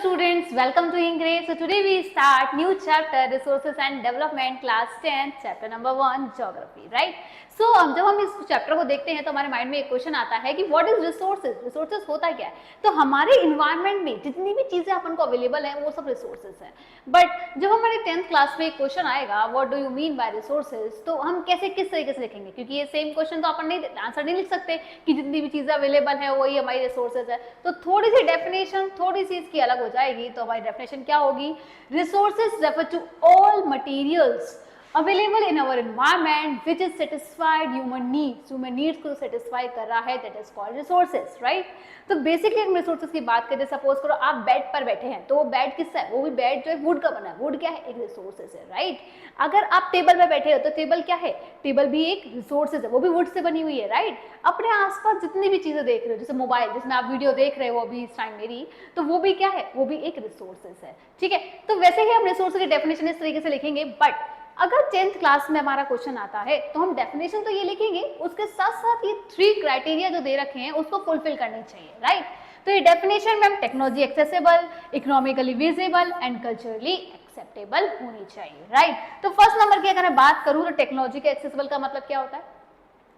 students, welcome to Ingre. So today we start new chapter Resources and Development class 10 chapter number 1 Geography, right? So जब हम इस chapter को देखते हैं तो हमारे माइंड में एक क्वेश्चन आता है कि व्हाट इज रिसोर्सेज, रिसोर्सेज होता क्या है। तो हमारे इन्वायरमेंट में जितनी भी चीजें अपन को अवेलेबल है वो सब रिसोर्सेज हैं। बट जब हमारे 10th क्लास में एक क्वेश्चन आएगा what do you mean by resources, तो हम कैसे किस तरीके से लिखेंगे, क्योंकि ये सेम क्वेश्चन तो अपन नहीं आंसर नहीं लिख सकते कि जितनी भी चीजें अवेलेबल है वही हमारी रिसोर्सेज है। तो थोड़ी सी डेफिनेशन थोड़ी सी इसकी अलग हो जाएगी। तो हमारी डेफिनेशन क्या होगी, resources refer to all materials available in our environment which is satisfied human needs को satisfy कर रहा है, that is called resources, right? तो बेसिकली हम रिसोर्सेज की बात करें, सपोज करो आप बेड पर बैठे हैं तो वो बेड किसका है, वो भी बेड जो है वुड का बना है। वुड क्या है, एक रिसोर्सेज है, राइट? अगर आप टेबल पर बैठे हो तो टेबल क्या है, टेबल भी एक रिसोर्सेज है, वो भी वुड से बनी हुई है, राइट? अपने आसपास जितनी भी चीजें देख रहे हो, जैसे मोबाइल जिसमें आप वीडियो देख रहे हो अभी इस टाइम मेरी, तो वो भी क्या है, वो भी एक रिसोर्सेज है, ठीक है? तो वैसे ही हम रिसोर्स की डेफिनेशन इस तरीके से लिखेंगे। बट अगर 10th क्लास में हमारा क्वेश्चन आता है तो हम डेफिनेशन तो ये लिखेंगे, उसके साथ साथ ये 3 क्राइटेरिया जो दे रखे हैं उसको फुलफिल करनी चाहिए, राइट? तो ये डेफिनेशन में हम technology accessible, economically visible and culturally acceptable होनी चाहिए, राइट? तो फर्स्ट नंबर की अगर मैं बात करूं तो टेक्नोलॉजी के एक्सेसिबल का मतलब क्या होता है,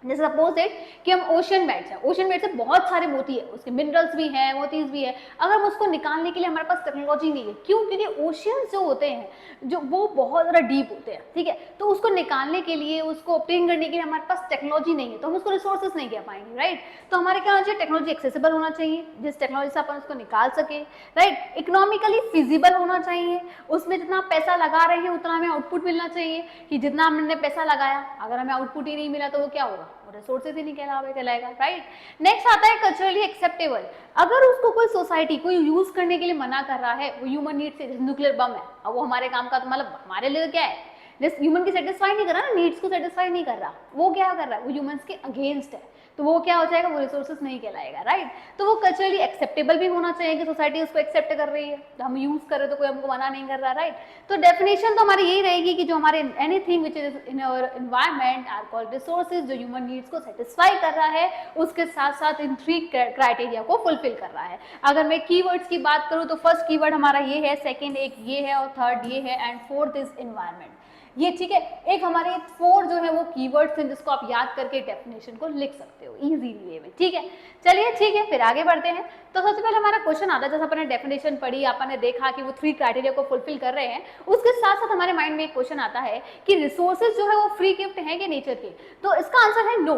जैसे सपोज इट कि हम ओशन बेड है, ओशन बेड से बहुत सारे मोती है, उसके मिनरल्स भी हैं, मोतीज भी है, अगर हम उसको निकालने के लिए हमारे पास टेक्नोलॉजी नहीं है, क्यों? क्योंकि ओशियंस जो होते हैं जो वो बहुत ज़्यादा डीप होते हैं, ठीक है? तो उसको निकालने के लिए, उसको ऑब्टेन करने के लिए हमारे पास टेक्नोलॉजी नहीं है, तो हम उसको रिसोर्सेज नहीं कह पाएंगे, राइट? तो हमारे क्या होना चाहिए, टेक्नोलॉजी एक्सेसिबल होना चाहिए जिस टेक्नोलॉजी से अपन उसको निकाल सके, राइट? इकोनॉमिकली फिजिबल होना चाहिए, उसमें जितना पैसा लगा रहे हैं उतना हमें आउटपुट मिलना चाहिए, कि जितना हमने पैसा लगाया अगर हमें आउटपुट ही नहीं मिला तो वो क्या होगा, रिसोर्सेज ही नहीं कहलाएगा, राइट? नेक्स्ट आता है कल्चरली एक्सेप्टेबल। अगर उसको कोई सोसाइटी कोई यूज करने के लिए मना कर रहा है, वो ह्यूमन नीड से, न्यूक्लियर बम है, अब वो हमारे काम का तो मतलब हमारे लिए क्या है, जिस ह्यूमन की सेटिस्फाई नहीं कर रहा ना, नीड्स को सेटिस्फाई नहीं कर रहा, वो क्या कर रहा है, वो ह्यूमंस के अगेंस्ट है, तो वो क्या हो जाएगा, वो रिसोर्सेज नहीं कहलाएगा, राइट? तो वो कल्चरली एक्सेप्टेबल भी होना चाहिए कि सोसाइटी उसको एक्सेप्ट कर रही है, तो हम यूज कर रहे तो कोई हमको मना नहीं कर रहा, राइट? तो डेफिनेशन तो हमारी यही रहेगी कि जो हमारे anything which is in our environment are called resources, जो ह्यूमन नीड्स को सेटिस्फाई कर रहा है, उसके साथ साथ इन 3 क्राइटेरिया को फुलफिल कर रहा है। अगर मैं कीवर्ड्स की बात करूं तो फर्स्ट कीवर्ड हमारा ये है, सेकेंड एक ये है और थर्ड ये है एंड फोर्थ इज एनवायरनमेंट, ये, ठीक है? एक हमारे 4 जो है वो कीवर्ड्स हैं जिसको आप याद करके डेफिनेशन को लिख सकते हो इजीली वे में, ठीक है? चलिए ठीक है, फिर आगे बढ़ते हैं। तो सबसे पहले हमारा क्वेश्चन आता है, जैसे अपन ने डेफिनेशन पढ़ी, अपन ने देखा कि वो 3 क्राइटेरिया को फुलफिल कर रहे हैं, उसके साथ साथ हमारे माइंड में एक क्वेश्चन आता है कि रिसोर्सेज जो है वो फ्री गिफ्ट है कि नेचर के, तो इसका आंसर है नो,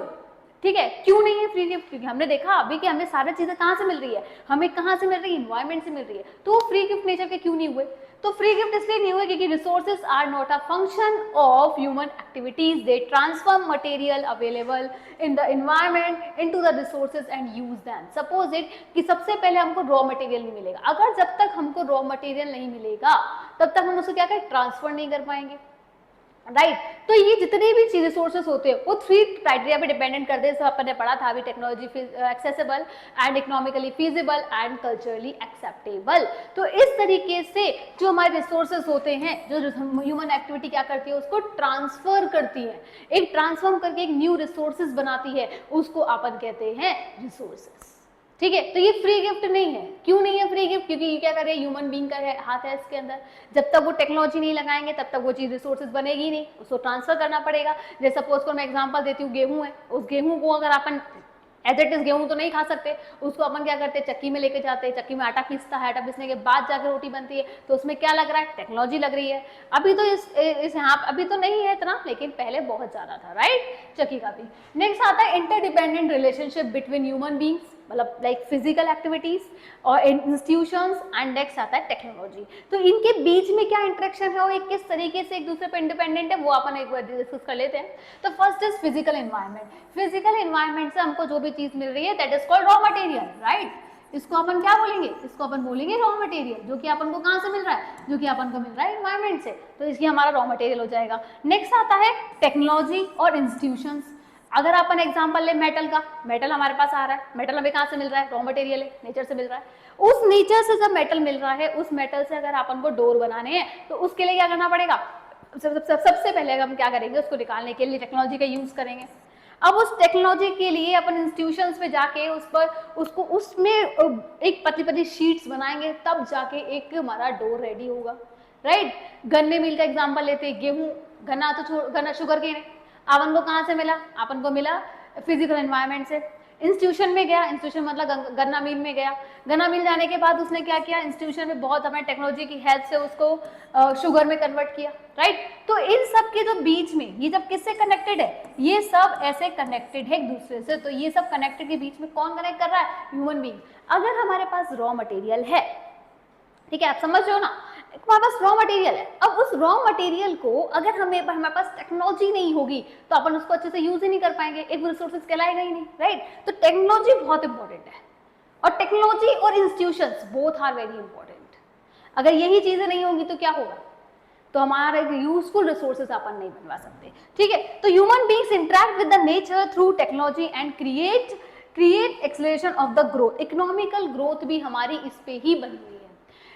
ठीक है? क्यों नहीं है फ्री गिफ्ट? क्योंकि हमने देखा अभी कि हमें सारी चीजें कहाँ से मिल रही है, हमें कहाँ से मिल रही है, इन्वायरमेंट से मिल रही है, तो वो फ्री गिफ्ट नेचर के क्यों नहीं हुए? तो फ्री गिफ्ट इसलिए नहीं हुए क्योंकि resources are not a function of human activities, they transform material available in the environment into the resources and use them. Suppose it कि सबसे पहले हमको रॉ मटेरियल नहीं मिलेगा, अगर जब तक हमको रॉ मटेरियल नहीं मिलेगा तब तक हम उसको क्या करें, ट्रांसफर नहीं कर पाएंगे, राइट? तो ये जितने भी चीज रिसोर्सेज होते हैं वो 3 क्राइटेरिया पे डिपेंडेंट करते हैं, अपन ने पढ़ा था अभी, technology accessible and economically feasible and culturally acceptable. तो इस तरीके से जो हमारे रिसोर्सेज होते हैं, जो ह्यूमन एक्टिविटी क्या करती है, उसको ट्रांसफर करती है, एक ट्रांसफॉर्म करके एक न्यू रिसोर्सेज बनाती है, उसको अपन कहते हैं रिसोर्सेज, ठीक है? तो ये फ्री गिफ्ट नहीं है। क्यों नहीं है फ्री गिफ्ट? क्योंकि ये क्या कर रहे हैं, ह्यूमन बीइंग का हाथ है इसके अंदर, जब तक वो टेक्नोलॉजी नहीं लगाएंगे तब तक वो चीज रिसोर्सेज बनेगी नहीं, उसको ट्रांसफर करना पड़ेगा। जैसे सपोज को मैं एग्जांपल देती हूँ, गेहूं है, उस गेहूं को अगर अपन एज इट इज गेहूं तो नहीं खा सकते, उसको अपन क्या करते हैं, चक्की में लेके जाते हैं, चक्की में आटा पीसता है, आटा पीसने के बाद जाकर रोटी बनती है, तो उसमें क्या लग रहा है, टेक्नोलॉजी लग रही है। अभी तो इस यहाँ अभी तो नहीं है इतना, लेकिन पहले बहुत ज्यादा था, राइट? चक्की का भी। नेक्स्ट आता है interdependent relationship between human beings, मतलब लाइक फिजिकल एक्टिविटीज और इंस्टीट्यूशंस, एंड नेक्स्ट आता है टेक्नोलॉजी। तो इनके बीच में क्या इंटरेक्शन है और एक किस तरीके से एक दूसरे पर इंडिपेंडेंट है, वो अपन एक बार डिस्कस कर लेते हैं। तो first is physical environment. Physical environment से हमको जो भी चीज मिल रही है that is called raw material, right? इसको अपन क्या बोलेंगे, इसको अपन बोलेंगे रॉ मटेरियल, जो कि अपन को कहाँ से मिल रहा है, जो कि अपन को मिल रहा है एनवायरनमेंट से, तो इसकी हमारा रॉ मटेरियल हो जाएगा। नेक्स्ट आता है टेक्नोलॉजी और इंस्टीट्यूशंस। अगर अपन एग्जांपल ले मेटल का, मेटल हमारे पास आ रहा है, मेटल हमें कहाँ से मिल रहा है, रॉ मटेरियल है, नेचर से मिल रहा है। उस नेचर से जब मेटल मिल रहा है, उस मेटल से अगर अपन को डोर बनाने हैं तो उसके लिए क्या करना पड़ेगा, सबसे पहले हम क्या करेंगे, उसको निकालने के लिए टेक्नोलॉजी का यूज करेंगे। अब उस टेक्नोलॉजी के लिए अपन इंस्टीट्यूशंस पे जाके उस पर उसको उसमें एक पतली पतली शीट्स बनाएंगे, तब जाके एक हमारा डो रेडी होगा, राइट। गन्ने मिल का एग्जांपल लेते हैं, गेहूं, गन्ना तो गन्ना शुगर केन है, अपन को कहाँ से मिला, अपन को मिला फिजिकल एनवायरनमेंट से। इंस्टीट्यूशन में गया, इंस्टीट्यूशन मतलब गन्ना मिल में गया, गन्ना मिल जाने के बाद उसने क्या किया, इंस्टीट्यूशन में बहुत हमारे टेक्नोलॉजी की हेल्प से उसको शुगर में कन्वर्ट किया, राइट। तो इन सब के जो बीच में ये जब किससे कनेक्टेड है, ये सब ऐसे कनेक्टेड है एक दूसरे से। तो ये सब कनेक्टेड के बीच में कौन कनेक्ट कर रहा है, ह्यूमन बीइंग। अगर हमारे पास रॉ मटेरियल है, ठीक है, आप समझ रहे हो ना, हमारे पास रॉ मटेरियल है, अब उस रॉ मटेरियल को अगर हमारे पास टेक्नोलॉजी नहीं होगी तो अपन उसको अच्छे से यूज ही नहीं कर पाएंगे, एक रिसोर्सेज कहलाएगा ही नहीं, राइट। तो टेक्नोलॉजी बहुत इंपॉर्टेंट है, और टेक्नोलॉजी और institutions both are very important. अगर यही चीजें नहीं होंगी तो क्या होगा, तो हमारे यूजफुल रिसोर्सेज अपन नहीं बनवा सकते, ठीक है। तो human beings interact with the nature through technology and create acceleration of the growth. Economical growth भी हमारी इस पे ही बनी हुई है,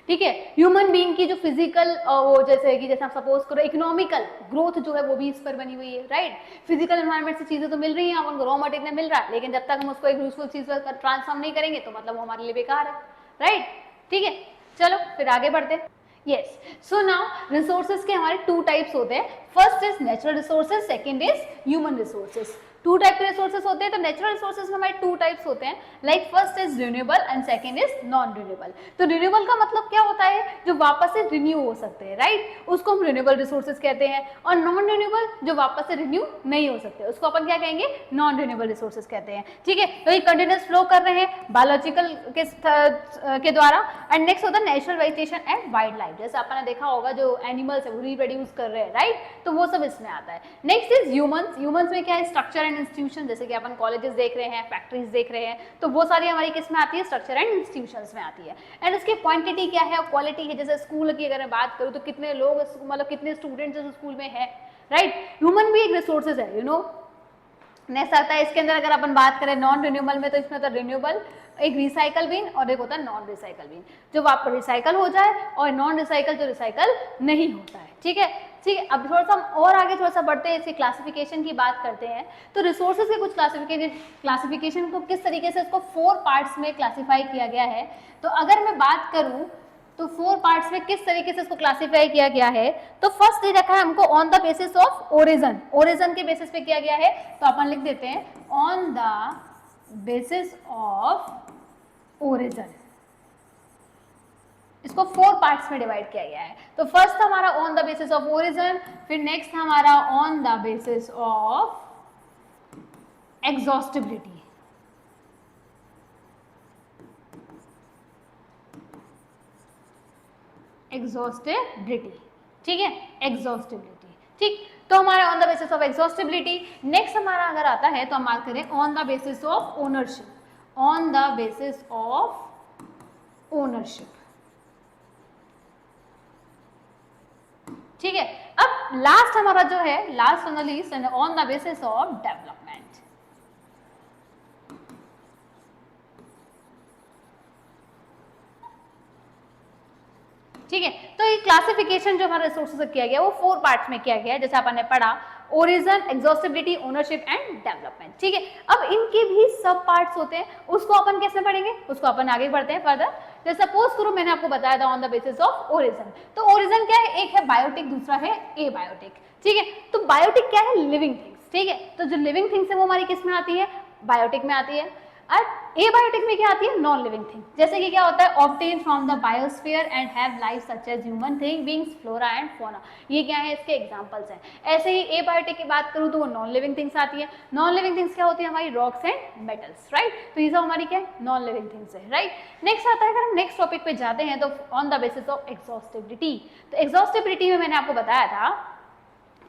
ठीक है। ह्यूमन बीइंग की जो फिजिकल वो जैसे आप सपोज करो इकोनॉमिकल ग्रोथ जो है वो भी इस पर बनी हुई है, राइट। फिजिकल एनवायरनमेंट से चीजें तो मिल रही हैं, अपन रॉ मटेरियल मिल रहा है, लेकिन जब तक हम उसको एक यूजफुल चीज पर ट्रांसफॉर्म नहीं करेंगे तो मतलब वो हमारे लिए बेकार है, राइट, ठीक है। चलो फिर आगे बढ़ते हैं। यस, सो नाउ रिसोर्सेज के हमारे टू टाइप्स होते हैं, first is natural resources, second is human resources. Two type के रिसोर्सेज होते हैं, तो नेचुरल रिसोर्सेज में हमारे टू टाइप्स होते हैं, like first is renewable and second is non renewable. तो रिन्यूएबल का मतलब क्या होता है, जो वापस से रिन्यू हो सकते हैं, राइट, उसको हम रिन्यूएबल रिसोर्सेज कहते हैं। और नॉन रिन्यूएबल जो वापस से रिन्यू नहीं हो सकते उसको अपन क्या कहेंगे, नॉन रिन्यूएबल रिसोर्सेज कहते हैं, ठीक है। तो ये कंटिन्यूअस फ्लो कर रहे हैं बायोलॉजिकल के द्वारा। एंड नेक्स्ट होता है natural vegetation and wild life, जैसे अपन ने देखा होगा जो एनिमल्स है वो रिप्रोड्यूस कर रहे हैं, राइट, तो वो सब इसमें आता है। Next is humans. ह्यूमंस में क्या है, स्ट्रक्चर एंड इंस्टीट्यूशन, जैसे कि अपन कॉलेजेस देख रहे हैं, फैक्ट्रीज देख रहे हैं, तो वो सारी हमारी किस में आती है, स्ट्रक्चर एंड इंस्टीट्यूशंस में आती है। एंड इसकी क्वांटिटी क्या है और क्वालिटी है, जैसे स्कूल की अगर मैं बात करूँ तो कितने लोग मतलब कितने स्टूडेंट्स स्कूल में है, राइट। ह्यूमन भी एक रिसोर्सेज है, यू नो। नेक्स्ट आता है इसके अंदर अगर अपन बात करें नॉन रिन्यूएबल में, तो इसमें होता है रिन्यूएबल, एक रिसाइकल बिन और एक होता है नॉन रिसाइकल बिन, जो वापस रिसाइकल हो जाए, और नॉन रिसाइकल जो रिसाइकल नहीं होता है, ठीक है, ठीक है। अब थोड़ा सा और आगे थोड़ा सा बढ़ते हैं, इसकी क्लासिफिकेशन की बात करते हैं। तो रिसोर्सेज के कुछ क्लासिफिकेशन को किस तरीके से इसको 4 पार्ट्स में क्लासीफाई किया गया है। तो अगर मैं बात करूं तो 4 पार्ट्स में किस तरीके से इसको क्लासीफाई किया गया है, तो फर्स्ट दे रखा है हमको on the basis of origin, origin के बेसिस पे किया गया है, तो अपन लिख देते हैं on the basis of origin. इसको 4 पार्ट्स में डिवाइड किया गया है। तो फर्स्ट हमारा on the basis of origin, फिर नेक्स्ट हमारा on the basis of exhaustibility, exhaustibility, ठीक है, एग्जॉस्टिबिलिटी, ठीक। तो हमारा on the basis of exhaustibility. Next हमारा अगर आता है तो हम बात करें on the basis of ownership, on the basis of ownership, ठीक है। अब लास्ट हमारा जो है, last on the list, on the basis of development, ठीक है। तो ये क्लासिफिकेशन जो हमारे रिसोर्सेज से किया गया वो 4 पार्ट्स में किया गया है, जैसे अपन ने पढ़ा, origin, exhaustibility, ownership and development, ठीक है। अब इनके भी सब पार्ट्स होते हैं, उसको अपन कैसे पढ़ेंगे, उसको अपन आगे बढ़ते हैं फर्दर। जैसे सपोज करो मैंने आपको बताया था on the basis of origin, तो ओरिजिन क्या है, एक है बायोटिक, दूसरा है एबायोटिक, ठीक है। तो बायोटिक क्या है, लिविंग थिंग्स, ठीक है। तो जो लिविंग थिंग्स है वो हमारी किस में आती है, बायोटिक में आती है। और एबायोटिक में क्या आती है, नॉन लिविंग थिंग, जैसे कि क्या होता है, obtain from the biosphere and have life such as human thing beings, flora and fauna, ये क्या है, इसके एग्जांपल्स हैं। ऐसे ही एबायोटिक की बात करूं तो वो नॉन लिविंग थिंग्स आती है। नॉन लिविंग थिंग्स क्या होती है, हमारी रॉक्स एंड मेटल्स, राइट। तो ये सब हमारी क्या है, नॉन लिविंग थिंग्स है, राइट। नेक्स्ट आता है, अगर हम नेक्स्ट टॉपिक पे जाते हैं तो on the basis of exhaustibility. तो एग्जॉस्टिबिलिटी में मैंने आपको बताया था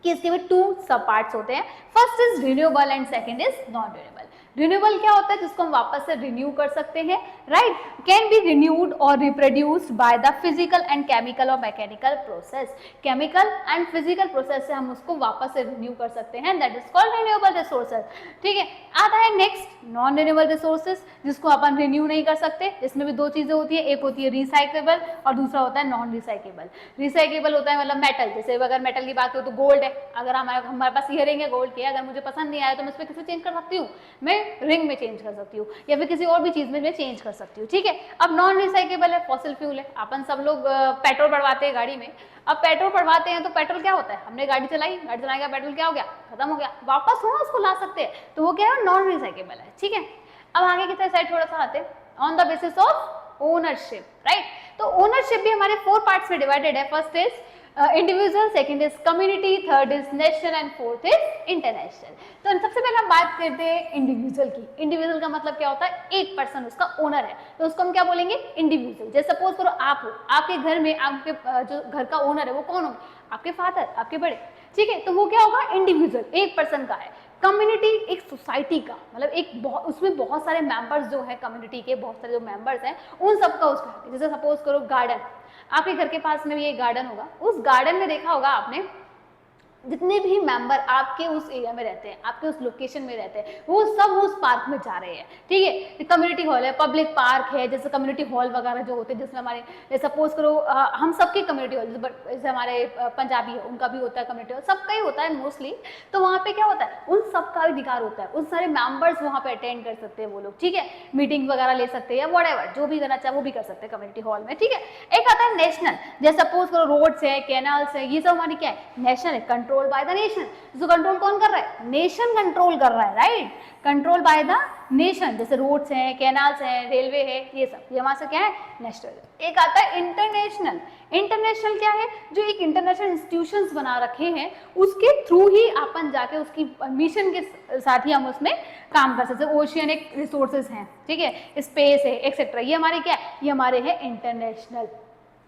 कि इसके भी 2 सब पार्ट्स होते हैं, first is renewable and second is non renewable. Renewable क्या होता है, जिसको हम वापस से रिन्यू कर सकते हैं, राइट, कैन बी रिन्यूड और reproduced by the physical and chemical और mechanical process, chemical and physical process से हम उसको वापस से रिन्यू कर सकते हैं, that is called renewable resources. ठीक है, आता है नेक्स्ट नॉन रिन्यूएबल रिसोर्सेज, जिसको अपन रिन्यू नहीं कर सकते। इसमें भी दो चीजें होती है, एक होती है रिसाइकेबल और दूसरा होता है नॉन रिसाइकेबल। रिसाइकेबल होता है मतलब मेटल, जैसे अगर मेटल की बात करो तो गोल्ड है, अगर हमारे पास ईयरिंग है गोल्ड के, अगर मुझे पसंद नहीं आया तो मैं उसमें किसी चेंज कर सकती हूँ, मैं रिंग में चेंज कर सकती हूँ या फिर किसी और भी चीज में मैं चेंज कर सकती हूँ। ठीक है, अब नॉन रिसाइकेबल है, फॉसिल फ्यूल है, अपन सब लोग पेट्रोल बढ़वाते हैं गाड़ी में। अब पेट्रोल बढ़वाते हैं तो पेट्रोल क्या होता है, हमने गाड़ी चलाई, गाड़ी चलाने का पेट्रोल क्या हो गया, खत्म हो गया, वापस थोड़ा उसको ला सकते हैं, तो वो क्या है, नॉन रिसाइकेबल है। ठीक है, अब आगे की साइड थोड़ा सा आते हैं, on the basis of ownership, right. तो ओनरशिप भी हमारे 4 पार्ट्स में डिवाइडेड है। First is individual, second is community, third is national and fourth is international. तो सबसे पहले हम बात करते हैं इंडिविजुअल की। इंडिविजुअल का मतलब क्या होता है, एक पर्सन उसका ओनर है, तो उसको हम क्या बोलेंगे, इंडिविजुअल। जैसे सपोज करो आप हो, आपके घर में आपके जो घर का ओनर है वो कौन होंगे, आपके फादर, आपके बड़े। ठीक है, तो वो क्या होगा, इंडिविजुअल, एक पर्सन का है। कम्युनिटी एक सोसाइटी का, मतलब एक उसमें बहुत सारे मेंबर्स जो है कम्युनिटी के, बहुत सारे जो मेंबर्स हैं उन सबका उसका है। जैसे सपोज करो गार्डन, आपके घर के पास में भी एक गार्डन होगा, उस गार्डन में देखा होगा आपने जितने भी मेंबर आपके उस एरिया में रहते हैं, आपके उस लोकेशन में रहते हैं, वो सब उस पार्क में जा रहे हैं। ठीक है, कम्युनिटी हॉल है, पब्लिक पार्क है, जैसे कम्युनिटी हॉल वगैरह जो होते हैं, जिसमें हमारे सपोज करो हम सबके कम्युनिटी हॉल, जैसे हमारे पंजाबी है उनका भी होता है कम्युनिटी हॉल, सबका ही होता है मोस्टली। तो वहाँ पे क्या होता है, उन सबका अधिकार होता है, उन सारे मेंबर्स वहाँ पे अटेंड कर सकते हैं वो लोग। ठीक है, मीटिंग वगैरह ले सकते हैं या व्हाटएवर, जो भी करना चाहे वो भी कर सकते हैं कम्युनिटी हॉल में। ठीक है, एक आता है नेशनल, जैसे सपोज करो रोड्स है, कैनाल्स है, ये सब हमारी क्या है, नेशनल है, कंट्रोल बाय द नेशन। जो कंट्रोल कौन कर रहा है, नेशन कंट्रोल कर रहा है, right, control by the nation. जैसे रोड्स हैं, कैनाल्स हैं, रेलवे है, ये सब, ये हमारे से क्या है, नेशनल। एक आता है इंटरनेशनल। इंटरनेशनल क्या है, जो एक इंटरनेशनल इंस्टीट्यूशंस बना रखे हैं, उसके थ्रू ही अपन जाके उसकी मिशन के साथ ही हम उसमें काम कर सकते हैं। ओशियनिक रिसोर्सेज हैं, ठीक है, स्पेस है, एक्सेट्रा, ये हमारे क्या है, ये हमारे है इंटरनेशनल।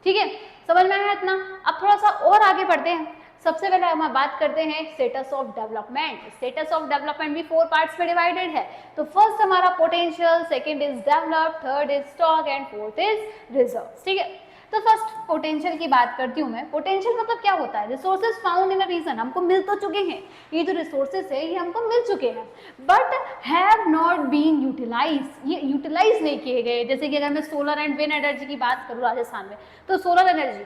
ठीक है, समझ में आया इतना। अब थोड़ा सा और आगे बढ़ते हैं। सबसे पहले हम बात करते हैं status of development. Status of development भी 4 पार्ट्स में डिवाइडेड है। तो फर्स्ट हमारा potential, second is develop, third is stock and fourth is reserve. ठीक है, तो फर्स्ट पोटेंशियल की बात करती हूँ मैं। पोटेंशियल मतलब क्या होता है, resources found in a region, हमको मिल तो चुके हैं, ये जो रिसोर्सेज है ये हमको मिल चुके हैं, but have not been utilise, ये यूटिलाइज नहीं किए गए। जैसे कि अगर मैं सोलर एंड विंड एनर्जी की बात करूँ राजस्थान में, तो सोलर एनर्जी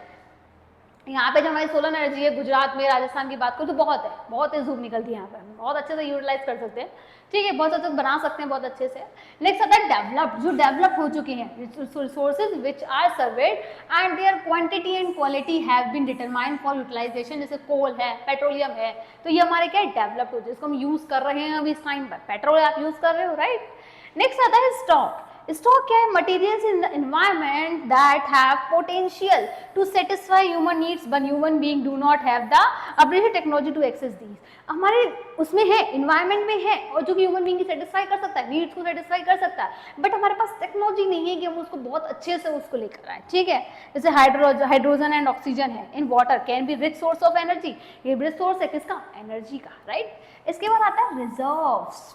यहाँ पे जो हमारी सोलर एनर्जी है, गुजरात में, राजस्थान की बात करूँ तो बहुत है धूप निकलती है यहाँ पर, बहुत अच्छे से यूटिलाइज कर सकते हैं। ठीक है, बहुत अच्छे से बना सकते हैं बहुत अच्छे से। नेक्स्ट आता है डेवलप्ड, जो डेवलप हो चुके हैं, resources which are surveyed and their quantity and quality have been determined for utilisation. जैसे कोल है, पेट्रोलियम है, तो ये हमारे क्या है, डेवलप्ड हो, जिसको हम यूज कर रहे हैं अभी इस टाइम पर, पेट्रोल आप यूज कर रहे हो, राइट। नेक्स्ट आता है स्टॉक। स्टॉक क्या है, materials in the environment that have potential to satisfy human needs but human being do not have the appropriate technology to access these. हमारे उसमें है, एनवायरनमेंट में है, और जो कि ह्यूमन बीइंग की सेटिस्फाई कर सकता है, नीड्स को सेटिस्फाई कर सकता है, बट हमारे पास टेक्नोलॉजी नहीं है कि हम उसको बहुत अच्छे से उसको लेकर आए। ठीक है, जैसे हाइड्रोजन एंड ऑक्सीजन है in water, can be rich source of energy, ये रिच सोर्स है किसका, एनर्जी का, राइट। इसके बाद आता है रिजर्व्स,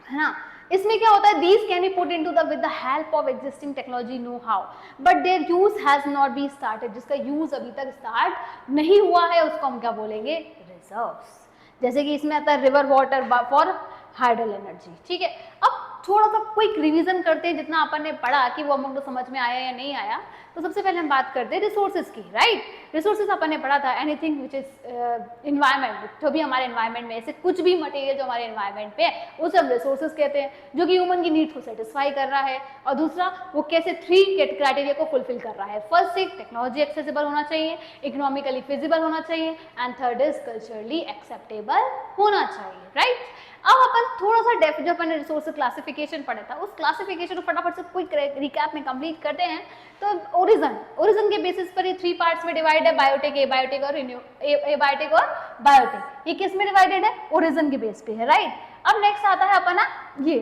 है ना। इसमें क्या होता है, these can be put into the with the help of existing technology know how but their use has not been started, जिसका यूज अभी तक स्टार्ट नहीं हुआ है, उसको हम क्या बोलेंगे, रिजर्व्स। जैसे कि इसमें आता है river water for hydel energy. ठीक है, अब थोड़ा सा क्विक रिवीजन करते हैं, जितना अपन ने पढ़ा कि वो हमको समझ में आया या नहीं आया। तो सबसे पहले हम बात करते हैं रिसोर्सेज की, राइट। रिसोर्सेज अपन ने पढ़ा था, एनीथिंग विच इज इन्वायरमेंट, जो भी हमारे इन्वायरमेंट में ऐसे कुछ भी मटेरियल जो हमारे इन्वायरमेंट पे है उसे हम रिसोर्सेज कहते हैं, जो कि ह्यूमन की नीड्स को सेटिस्फाई कर रहा है। और दूसरा, वो कैसे 3 क्राइटेरिया को फुलफिल कर रहा है। फर्स्ट एक, टेक्नोलॉजी एक्सेसिबल होना चाहिए, इकोनॉमिकली फिजिबल होना चाहिए, and third is culturally acceptable होना चाहिए, राइट। अब अपन थोड़ा सा जो अपन ने रिसोर्स क्लासिफिकेशन पढ़ा था, उस क्लासिफिकेशन को फटाफट से क्विक रिकैप में कंप्लीट करते हैं। तो ओरिजिन के बेसिस पर ये 3 पार्ट्स में डिवाइड है, बायोटेक, एबायोटेक और एबायोटेक और बायोटेक। ये किस में डिवाइडेड है, ओरिजिन के बेस पे है, राइट। अब नेक्स्ट आता है अपना ये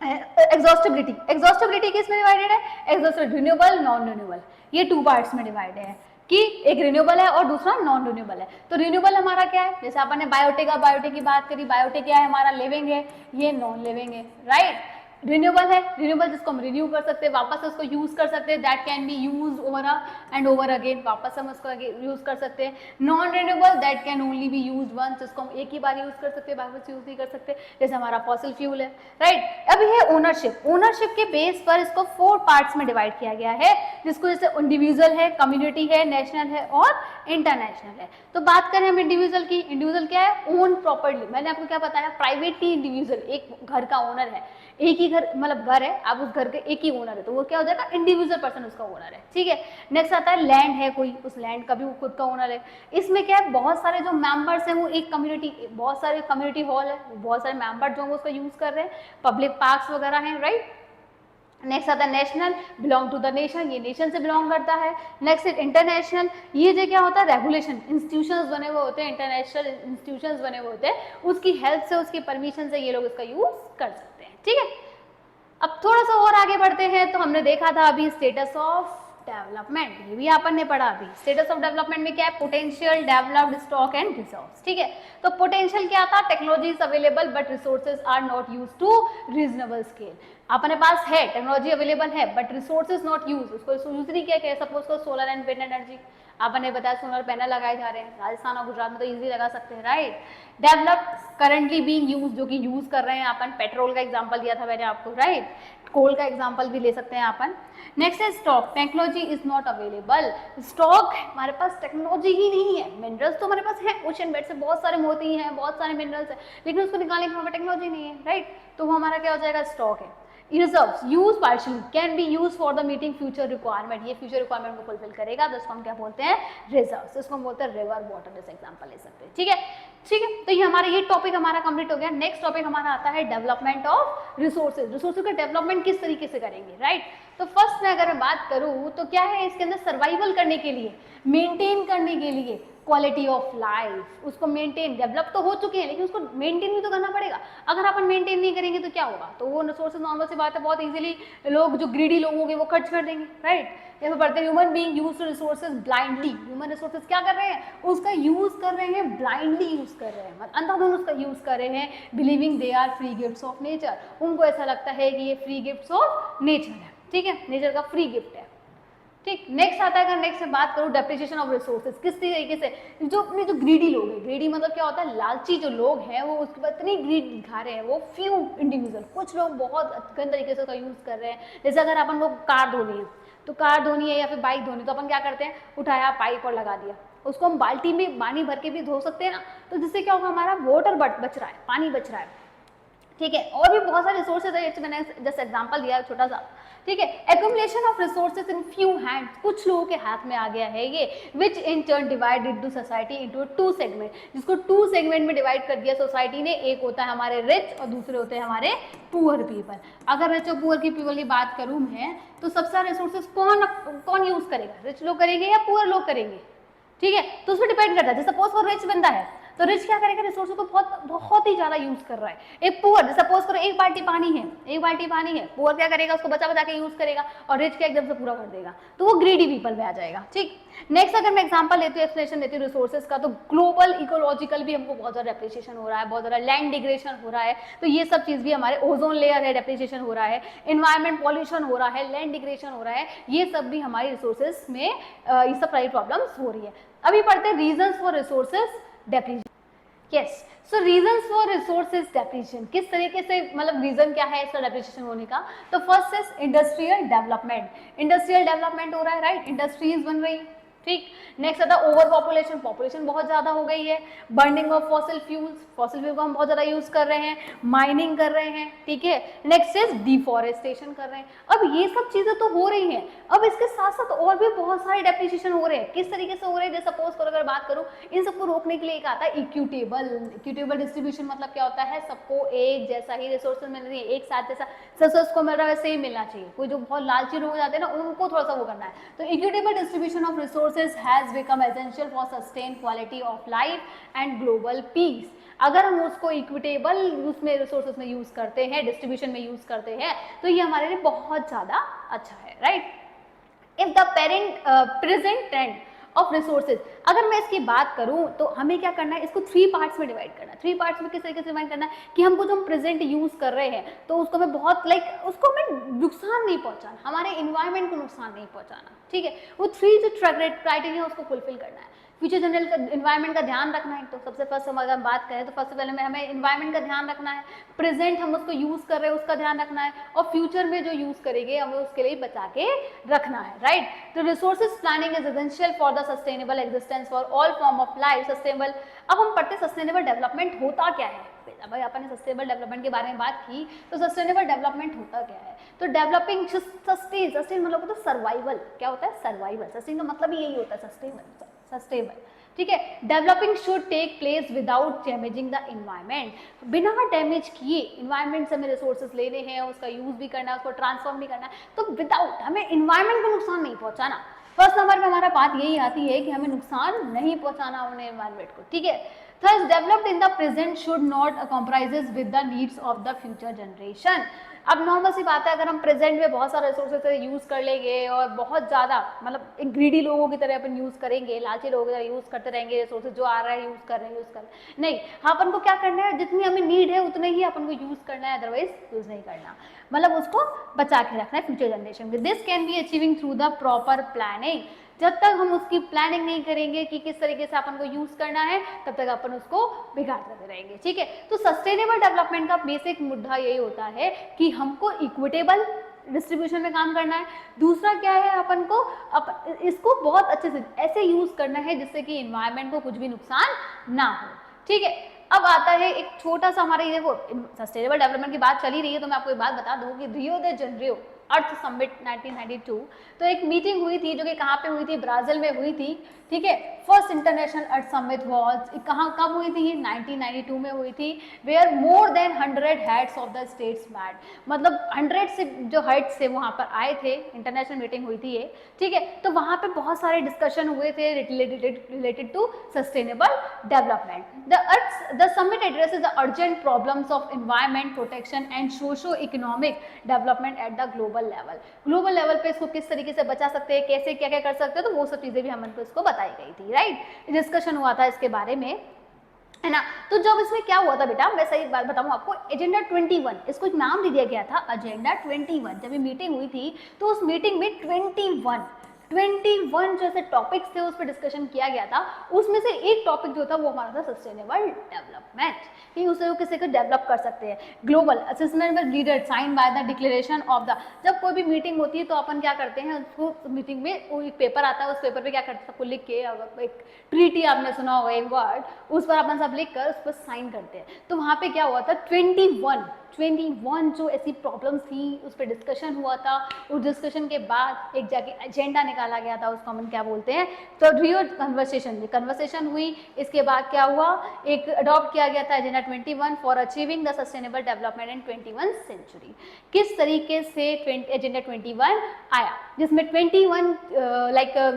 एग्जॉस्टिबिलिटी। एग्जॉस्टिबिलिटी किस में डिवाइडेड है, एग्जॉस्टिव रिन्यूएबल, नॉन रिन्यूएबल, ये 2 पार्ट्स में डिवाइडेड है। कि एक रिन्यूएबल है और दूसरा नॉन रिन्यूएबल है। तो रिन्यूएबल हमारा क्या है, जैसे अपन ने बायोटेक की बात करी, बायोटेक क्या है हमारा, लिविंग है, ये नॉन लिविंग है, राइट। रिन्यूएबल है, रिन्यूएबल जिसको हम रिन्यू कर सकते हैं, वापस उसको यूज कर सकते हैं, that can be use over and over again, वापस हम उसको यूज कर सकते हैं। Non renewable that can only be use once, जिसको हम एक ही बार यूज कर सकते हैं, वापस यूज नहीं कर सकते, जैसे हमारा फॉसिल फ्यूल है, राइट। अब ये ओनरशिप, ओनरशिप के बेस पर इसको 4 पार्ट्स में डिवाइड किया गया है, जिसको जैसे इंडिविजुअल है, कम्युनिटी है, नेशनल है और इंटरनेशनल है। तो बात करें हम इंडिविजुअल की, इंडिविजुअल क्या है, ओन प्रॉपर्ली, मैंने आपको क्या बताया, प्राइवेटली इंडिविजुअल एक घर का ओनर है, एक ही घर मतलब घर है, आप उस घर के एक ही ओनर है, तो वो क्या हो जाएगा, इंडिविजुअल पर्सन उसका ओनर है, ठीक है। नेक्स्ट आता है लैंड है कोई, उस लैंड का भी वो खुद का ओनर है। इसमें क्या है, बहुत सारे जो मेंबर्स हैं वो एक कम्युनिटी, बहुत सारे कम्युनिटी हॉल है, बहुत सारे मेंबर जो है उसका यूज कर रहे हैं, पब्लिक पार्क्स वगैरह हैं, राइट। नेक्स्ट आता है national, belong to the nation, ये नेशन से बिलोंग करता है। नेक्स्ट इंटरनेशनल, ये जो क्या होता है, रेगुलेशन, इंस्टीट्यूशंस बने हुए होते हैं, इंटरनेशनल इंस्टीट्यूशंस बने हुए होते हैं, उसकी हेल्प से, उसकी परमिशन से ये लोग इसका यूज कर सकते हैं, ठीक है। अब थोड़ा सा और आगे बढ़ते हैं, तो हमने देखा था अभी स्टेटस ऑफ डेवलपमेंट, ये भी अपन ने पढ़ा अभी। स्टेटस ऑफ डेवलपमेंट में क्या है, potential, developed, stock and resource, ठीक है। तो पोटेंशियल क्या था, technology is available but resources are not use to reasonable scale, अपने पास है टेक्नोलॉजी अवेलेबल है बट रिसोर्सेज नॉट यूज, उसको यूज नहीं किया गया। सपोज को सोलर एंड विंड एनर्जी, आपने बताया सोलर पैनल लगाए जा रहे हैं, राजस्थान और गुजरात में तो इजीली लगा सकते हैं, right. Developed, currently being use, जो कि यूज कर रहे हैं अपन, पेट्रोल का एग्जांपल दिया था मैंने आपको, राइट। कोल का एग्जांपल भी ले सकते हैं अपन। नेक्स्ट है stock, technology is not available, stock हमारे पास टेक्नोलॉजी ही नहीं है। मिनरल्स तो हमारे पास है, ओशन बेड से बहुत सारे मोती हैं, बहुत सारे मिनरल्स हैं, लेकिन उसको निकालने की हमारे टेक्नोलॉजी नहीं है, राइट। तो वो हमारा क्या हो जाएगा, स्टॉक है। Reserves, use partially, can be use for the meeting future requirement, ये फ्यूचर रिक्वायरमेंट को फुलफिल करेगा, तो इसको हम क्या बोलते हैं, रिजर्व्स। इसको हम बोलते हैं रिवर वाटर, जैसे एग्जांपल ले सकते हैं, ठीक है, ठीक है। तो ये हमारा, ये टॉपिक हमारा कंप्लीट हो गया। नेक्स्ट टॉपिक हमारा आता है डेवलपमेंट ऑफ रिसोर्सेज, रिसोर्सेज का डेवलपमेंट किस तरीके से करेंगे, राइट। तो फर्स्ट में अगर मैं बात करूं तो क्या है, इसके अंदर सर्वाइवल करने के लिए, मेंटेन करने के लिए, क्वालिटी ऑफ लाइफ, उसको मेंटेन, डेवलप तो हो चुके हैं लेकिन उसको मेंटेन भी तो करना पड़ेगा। अगर अपन मेंटेन नहीं करेंगे तो क्या होगा, तो वो रिसोर्सेज नॉर्मल सी बात है, बहुत इजीली लोग जो ग्रीडी लोग होंगे वो खर्च कर देंगे, राइट। यहाँ पढ़ते हैं human being use resources blindly, human resources क्या कर रहे हैं, उसका यूज कर रहे हैं, ब्लाइंडली यूज कर रहे हैं, मतलब अंधाधुंध उसका यूज कर रहे हैं, believing they are free gifts of nature, उनको ऐसा लगता है कि ये फ्री गिफ्ट्स ऑफ नेचर है, ठीक है, नेचर का फ्री गिफ्ट है, ठीक। नेक्स्ट आता है, अगर नेक्स्ट से बात करूं, डेप्रिसिएशन ऑफ रिसोर्सेज, किस तरीके से, जो अपने जो ग्रीडी लोग हैं, ग्रीडी मतलब क्या होता है, लालची जो लोग हैं, वो उसके बाद इतनी ग्रीड दिखा रहे हैं, वो फ्यू इंडिविजुअल, कुछ लोग बहुत गंदे तरीके से उसका यूज कर रहे हैं। जैसे अगर अपन को कार धोनी है, तो कार धोनी है या फिर बाइक धोनी, तो अपन क्या करते हैं, उठाया पाइप और लगा दिया, उसको हम बाल्टी में पानी भर के भी धो सकते हैं ना, तो जिससे क्या होगा, हमारा वाटर बच रहा है, पानी बच रहा है, ठीक है। और भी बहुत सारे रिसोर्सेज है, मैंने जस्ट एग्जांपल दिया है छोटा सा, ठीक है। Accumulation of resources in few hands, कुछ लोगों के हाथ में आ गया है ये, which in turn divide into society into 2 segment, जिसको 2 सेगमेंट में डिवाइड कर दिया सोसाइटी ने। एक होता है हमारे रिच और दूसरे होते हैं हमारे पुअर पीपल। अगर रिच और पुअर की पीपल की बात करूं मैं, तो सबसे सारे रिसोर्सेज कौन यूज करेगा, रिच लोग करेंगे या पुअर लोग करेंगे, ठीक है। तो उसमें डिपेंड करता है, जैसे सपोज वो रिच बंदा है, तो रिच क्या करेगा, रिसोर्सेज को बहुत ही ज्यादा यूज कर रहा है। एक पुअर, सपोज करो एक बाल्टी पानी है, पुअर क्या करेगा, उसको बचा बचा के यूज करेगा, और रिच क्या एकदम से पूरा कर देगा, तो वो ग्रीडी पीपल में आ जाएगा, ठीक। नेक्स्ट अगर मैं एग्जांपल लेती हूँ, एक्सप्लेनेशन देती हूँ रिसोर्सेज का, तो ग्लोबल इकोलॉजिकल भी हमको बहुत ज्यादा डेप्रिसिएशन हो रहा है, बहुत ज्यादा लैंड डिग्रेडेशन हो रहा है, तो ये सब चीज भी हमारे ओजोन लेयर है, डेप्रिसिएशन हो रहा है, एनवायरमेंट पॉल्यूशन हो रहा है, लैंड डिग्रेडेशन हो रहा है, ये सब भी हमारे रिसोर्सेज में ये सब सारी प्रॉब्लम्स हो रही है। अभी पढ़ते हैं reasons for resources depreciation. Yes, so reasons for resources depreciation, किस तरीके से, मतलब रीजन क्या है इसका डेप्रिसिएशन होने का। तो first is industrial development, industrial development हो रहा है, राइट, इंडस्ट्रीज बन रही, ठीक। नेक्स्ट आता है ओवर पॉपुलेशन, पॉपुलेशन बहुत ज्यादा हो गई है, burning of fossil fuels, fossil fuel को हम बहुत ज्यादा यूज कर रहे हैं, माइनिंग कर रहे हैं, ठीक है। नेक्स्ट इज डिफॉरेस्टेशन कर रहे हैं। अब ये सब चीजें तो हो रही हैं, अब इसके साथ साथ और भी बहुत सारे डेप्रिसिएशन हो रहे हैं। किस तरीके से हो रहे हैं, जैसे सपोज करो अगर बात करूं, इन सबको रोकने के लिए एक आता है इक्विटेबल डिस्ट्रीब्यूशन, मतलब क्या होता है, सबको एक जैसा ही रिसोर्सेज मिल रही है, एक साथ जैसा रिसोर्स को मिल रहा है वैसे ही मिलना चाहिए। कोई जो बहुत लालची लोग जाते हैं ना, उनको थोड़ा सा वो करना है। तो equitable distribution of resources has become essential for sustain quality of life and global piece. अगर हम उसको इक्विटेबल उसमें रिसोर्सेज में यूज करते हैं, डिस्ट्रीब्यूशन में यूज करते हैं, तो ये हमारे लिए बहुत ज्यादा अच्छा है, right. If the present trend of resources. अगर मैं इसकी बात करूं तो हमें क्या करना है, इसको 3 पार्ट्स में डिवाइड करना है। 3 पार्ट्स में किस तरीके से डिवाइड करना है कि हमको जो हम प्रेजेंट यूज कर रहे हैं तो उसको हमें बहुत उसको हमें नुकसान नहीं पहुंचाना, हमारे इन्वायरमेंट को नुकसान नहीं पहुंचाना, ठीक है। वो 3 जो क्राइटेरिया उसको फुलफिल करना है। फ्यूचर जनरेशन का इन्वायरमेंट का ध्यान रखना है, तो सबसे फर्स्ट अगर हम बात करें तो सबसे पहले में हमें इन्वायरमेंट का ध्यान रखना है, प्रेजेंट हम उसको यूज कर रहे हैं उसका ध्यान रखना है, और फ्यूचर में जो यूज करेंगे हमें उसके लिए बचा के रखना है, राइट। तो resources planning is essential for the sustainable existence for all form of life sustainable. अब हम पढ़ते सस्टेनेबल डेवलपमेंट होता क्या है। भाई अपन ने सस्टेनेबल डेवलपमेंट के बारे में बात की, तो सस्टेनेबल डेवलपमेंट होता क्या है। तो डेवलपिंग सस्टेन मतलब होता है सर्वाइवल। क्या होता है, सर्वाइवल। सस्टेन का मतलब ही यही होता है, सस्टेनेबल, ठीक है। Developing should take place without damaging the environment, बिना डैमेज किए इन्वायरमेंट से हमें रिसोर्सेज लेने हैं, उसका यूज भी करना है, उसको ट्रांसफॉर्म भी करना है, तो विदाउट हमें इन्वायरमेंट को नुकसान नहीं पहुंचाना। फर्स्ट नंबर पे हमारा बात यही आती है कि हमें नुकसान नहीं पहुंचाना अपने इन्वायरमेंट को, ठीक है। Thus, developed in the present should not compromises with the needs of the future generation. अब नॉर्मल सी बात है, अगर हम प्रेजेंट में बहुत सारे रिसोर्सेज यूज कर लेंगे और बहुत ज़्यादा मतलब एक ग्रीडी लोगों की तरह अपन यूज करेंगे, लालची लोगों की तरह यूज करते रहेंगे, रिसोर्सेज जो आ रहा है यूज कर रहे हैं नहीं, हाँ अपन को क्या करना है, जितनी हमें नीड है उतने ही अपन को यूज करना है, अदरवाइज यूज नहीं करना, मतलब उसको बचा के रखना है फ्यूचर जनरेशन में। This can be achieving through the proper planning. जब तक हम उसकी प्लानिंग नहीं करेंगे कि किस तरीके से अपन को यूज करना है, तब तक अपन उसको बिगाड़ते रहेंगे, ठीक है। तो सस्टेनेबल डेवलपमेंट का बेसिक मुद्दा यही होता है कि हमको इक्विटेबल डिस्ट्रीब्यूशन में काम करना है। दूसरा क्या है, अपन को इसको बहुत अच्छे से ऐसे यूज करना है जिससे कि इन्वायरमेंट को कुछ भी नुकसान ना हो, ठीक है। अब आता है एक छोटा सा हमारे देखो सस्टेनेबल डेवलपमेंट की बात चली रही है, तो मैं आपको एक बात बता दूं कि रियो दे जनरियो अर्थ समिट 1992, तो एक मीटिंग हुई थी जो कि कहाँ पे हुई थी, ब्राजील में हुई थी, ठीक है। First international earth summit was कहाँ कब हुई थी, 1992 में हुई थी, where more than 100 heads of the states met, मतलब 100 से जो हेड्स थे वहाँ पर आए थे, इंटरनेशनल मीटिंग हुई थी ये, ठीक है। तो वहाँ पे बहुत सारे डिस्कशन हुए थे related to sustainable development. The summit addresses the urgent problems of environment protection and socio economic development at the global level पे इसको किस तरीके से बचा सकते हैं, कैसे क्या क्या कर सकते हैं, तो वो सब चीजें भी हमको इसको बताई गई थी, राइट। डिस्कशन हुआ था इसके बारे में, है ना। तो जब इसमें क्या हुआ था बेटा, मैं सही बात बताऊं आपको, एजेंडा 21, इसको एक नाम दे दिया गया था एजेंडा 21। जब ये मीटिंग हुई थी तो उस मीटिंग में 21 जो ऐसे टॉपिक्स थे उस पर डिस्कशन किया गया था। उसमें से एक टॉपिक जो था वो हमारा था सस्टेनेबल डेवलपमेंट, कि उसे वो किसी को डेवलप कर सकते हैं। Global sustainable leader sign by the declaration of the, जब कोई भी मीटिंग होती है तो अपन क्या करते हैं, उसको मीटिंग में वो एक पेपर आता है, उस पेपर पे क्या करते हैं, सबको लिख के, अगर एक ट्रीटी आपने सुना होगा एक वर्ड, उस पर अपन सब लिख कर उस पर साइन करते हैं। तो वहाँ पे क्या हुआ था, 21 जो ऐसी प्रॉब्लम्स थी उस पर डिस्कशन हुआ था। उस डिस्कशन के बाद एक जाके एजेंडा निकाला गया था, उसको हम क्या बोलते हैं, तो रियो कन्वर्सेशन हुई। इसके बाद क्या हुआ, एक अडॉप्ट किया गया था agenda 21 for achieving the sustainable development in 21वीं सेंचुरी। किस तरीके से एजेंडा 21 आया, जिसमें 21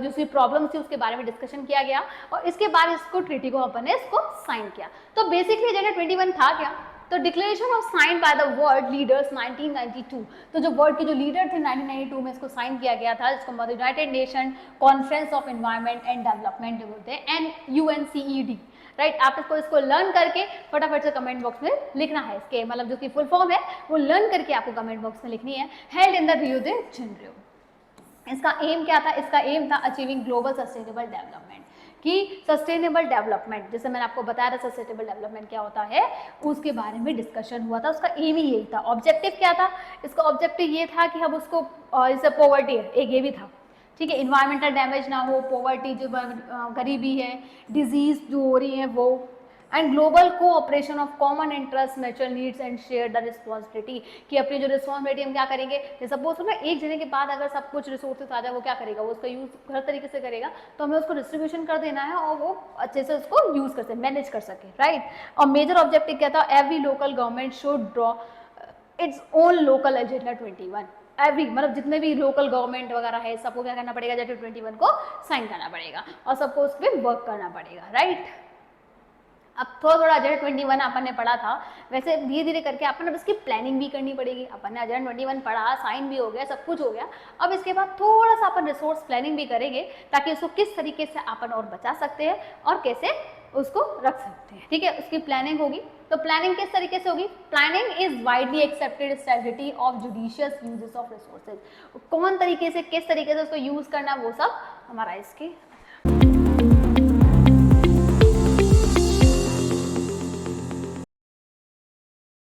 जो प्रॉब्लम्स थी उसके बारे में डिस्कशन किया गया, और इसके बाद इसको ट्रीटी को अपन ने इसको साइन किया। तो बेसिकली एजेंडा 21 था क्या, तो declaration of sine by the world leaders 1992, तो जो वर्ल्ड के जो लीडर थे 1992 में इसको साइन किया गया था, जिसको United nation conference of environment and development बोलते हैं, UNCED, राइट। आप इसको लर्न करके फटाफट से कमेंट बॉक्स में लिखना है, इसके मतलब जो कि फुल फॉर्म है वो लर्न करके आपको कमेंट बॉक्स में लिखनी है। हेल्ड इन द रियो दे जनरियो। इसका एम क्या था, इसका एम था अचीविंग ग्लोबल सस्टेनेबल डेवलपमेंट, कि सस्टेनेबल डेवलपमेंट, जैसे मैंने आपको बताया था सस्टेनेबल डेवलपमेंट क्या होता है, उसके बारे में डिस्कशन हुआ था। उसका एम ही यही था। ऑब्जेक्टिव क्या था, इसका ऑब्जेक्टिव ये था कि हम उसको जैसे पॉवर्टी है एक ये भी था, ठीक है, इन्वायरमेंटल डैमेज ना हो, पॉवर्टी जो गरीबी है, डिजीज जो हो रही है वो, and global cooperation of common interest natural needs and share the responsibility, कि अपनी जो रिस्पॉन्सिबिलिटी हम क्या करेंगे, जैसे सपोज ना एक जने के बाद अगर सब कुछ रिसोर्सेज आ जाए, वो क्या करेगा, वो उसका यूज हर तरीके से करेगा, तो हमें उसको डिस्ट्रीब्यूशन कर देना है और वो अच्छे से उसको यूज कर सके, मैनेज कर सके, राइट। और मेजर ऑब्जेक्टिव क्या था, every local government should draw its own local agenda 21। Every मतलब जितने भी लोकल गवर्नमेंट वगैरह है सबको क्या करना पड़ेगा, एजेंडा 21 को साइन करना पड़ेगा और सबको उस पर वर्क करना पड़ेगा, राइट। अब थोड़ा थोड़ा एजेंडा 21 अपन ने पढ़ा था, वैसे धीरे धीरे करके अपन अब इसकी प्लानिंग भी करनी पड़ेगी। अपन ने एजेंडा 21 पढ़ा, साइन भी हो गया, सब कुछ हो गया। अब इसके बाद थोड़ा सा अपन रिसोर्स प्लानिंग भी करेंगे ताकि उसको किस तरीके से अपन और बचा सकते हैं और कैसे उसको रख सकते हैं, ठीक है, उसकी प्लानिंग होगी। तो प्लानिंग किस तरीके से होगी? Planning is widely accepted strategy of judicious uses of resources. कौन तरीके से, किस तरीके से उसको यूज करना, वो सब हमारा इसके